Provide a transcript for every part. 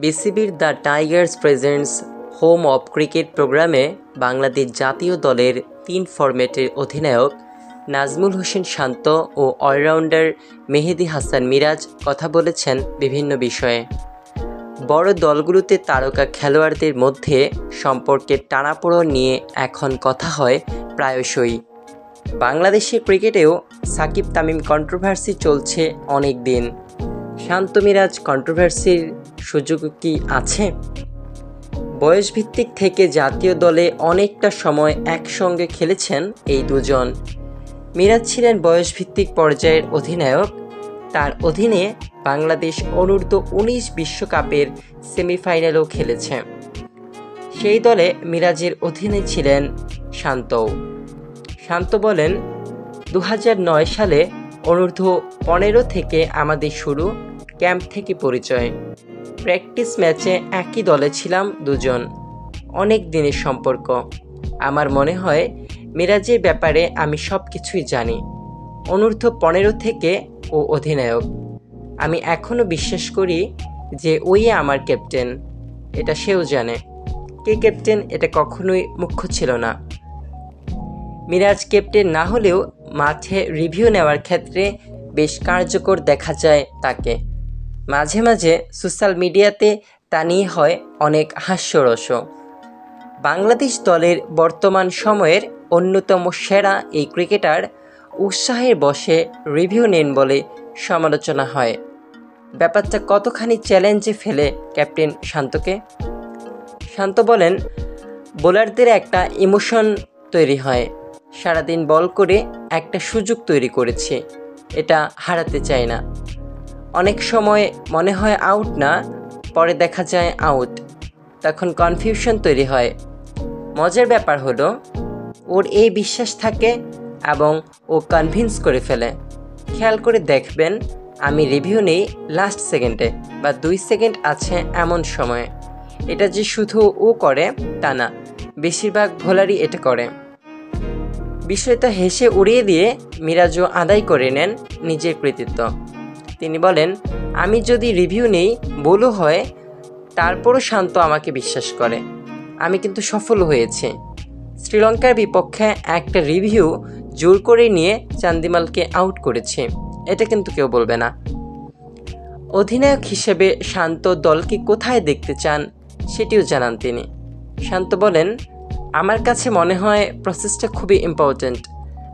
বিসিবির the Tigers presents home of cricket প্রোগ্রামে বাংলাদেশ জাতীয় দলের 3 ফরম্যাটের অধিনায়ক নাজমুল হোসেন শান্ত ও অলরাউন্ডার মেহেদী হাসান মিরাজ কথা বলেছেন বিভিন্ন বিষয়ে। বড় দলগুলোতে তারকা খেলোয়াড়দের মধ্যে সম্পর্কের টানাপোড়েন নিয়ে এখন কথা হয় প্রায়শই। বাংলাদেশের ক্রিকেটেও সাকিব তামিম কন্ট্রোভার্সি চলছে অনেক দিন। শান্ত মিরাজ কন্ট্রোভার্সির সুযোগ কি আছে? বয়সভিত্তিক থেকে জাতীয় দলে অনেকটা সময় একসঙ্গে খেলেছেন এই দুজন। মিরাজ ছিলেন বয়সভিত্তিক পর্যায়ের অধিনায়ক। তার অধীনে বাংলাদেশ অনূর্ধ্ব-19 বিশ্বকাপের সেমিফাইনালেও খেলেছে। সেই দলে মিরাজের অধীনে ছিলেন শান্তও। শান্ত বলেন, 2009 সালে অনূর্ধ্ব-15 থেকে আমাদের শুরু, ক্যাম্প থেকে পরিচয়। প্র্যাকটিস ম্যাচে একই দলে ছিলাম দুজন। অনেক দিনের সম্পর্ক। আমার মনে হয় মিরাজের ব্যাপারে আমি সব কিছুই জানি। অনূর্ধ্ব-15 থেকে ও অধিনায়ক। আমি এখনও বিশ্বাস করি যে ওই আমার ক্যাপ্টেন। এটা সেও জানে। কে ক্যাপ্টেন এটা কখনোই মুখ্য ছিল না। মিরাজ ক্যাপ্টেন না হলেও মাঠে রিভিউ নেওয়ার ক্ষেত্রে বেশ কার্যকর দেখা যায় তাকে। মাঝে মাঝে সোশ্যাল মিডিয়াতে তা নিয়ে হয় অনেক হাস্যরসও। বাংলাদেশ দলের বর্তমান সময়ের অন্যতম সেরা এই ক্রিকেটার উৎসাহের বশে রিভিউ নেন বলে সমালোচনা হয়। ব্যাপারটা কতখানি চ্যালেঞ্জে ফেলে ক্যাপ্টেন শান্তকে? শান্ত বলেন, বোলারদের একটা ইমোশন তৈরি হয়। সারাদিন বল করে একটা সুযোগ তৈরি করেছি, এটা হারাতে চাই না। অনেক সময় মনে হয় আউট না, পরে দেখা যায় আউট, তখন কনফিউশন তৈরি হয়। মজার ব্যাপার হলো ওর এই বিশ্বাস থাকে এবং ও কনভিন্স করে ফেলে। খেয়াল করে দেখবেন, আমি রিভিউ নেই লাস্ট সেকেন্ডে বা 2 সেকেন্ড আছে এমন সময়ে। এটা যে শুধু ও করে তা না, বেশিরভাগ বোলারই এটা করে। বিষয়টা হেসে উড়িয়ে দিয়ে মিরাজও আদায় করে নেন নিজের কৃতিত্ব। তিনি বলেন, আমি যদি রিভিউ নেই বলও হয়, তারপরও শান্ত আমাকে বিশ্বাস করে। আমি কিন্তু সফল হয়েছি। শ্রীলঙ্কার বিপক্ষে একটা রিভিউ জোর করে নিয়ে চান্দিমালকে আউট করেছি, এটা কিন্তু কেউ বলবে না। অধিনায়ক হিসেবে শান্ত দলকে কোথায় দেখতে চান সেটিও জানান তিনি। শান্ত বলেন, আমার কাছে মনে হয় প্রসেসটা খুবই ইম্পর্ট্যান্ট।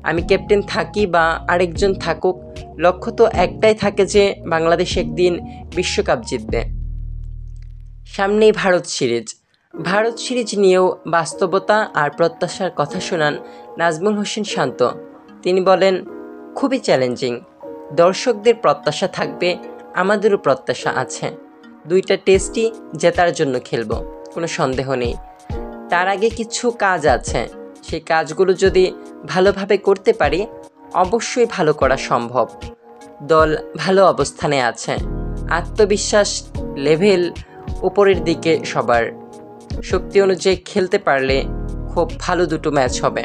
আমি ক্যাপ্টেন থাকি বা আরেকজন থাকুক, লক্ষ্য তো একটাই থাকে যে বাংলাদেশ একদিন বিশ্বকাপ জিতবে। সামনেই ভারত সিরিজ নিয়েও বাস্তবতা আর প্রত্যাশার কথা শোনান নাজমুল হোসেন শান্ত। তিনি বলেন, খুবই চ্যালেঞ্জিং। দর্শকদের প্রত্যাশা থাকবে, আমাদেরও প্রত্যাশা আছে। 2টা টেস্টই জেতার জন্য খেলব, কোনো সন্দেহ নেই। তার আগে কিছু কাজ আছে, সেই কাজগুলো যদি ভালোভাবে করতে পারি অবশ্যই ভালো করা সম্ভব। দল ভালো অবস্থানে আছে, আত্মবিশ্বাস লেভেল উপরের দিকে সবার। শক্তি অনুযায়ী খেলতে পারলে খুব ভালো 2টো ম্যাচ হবে।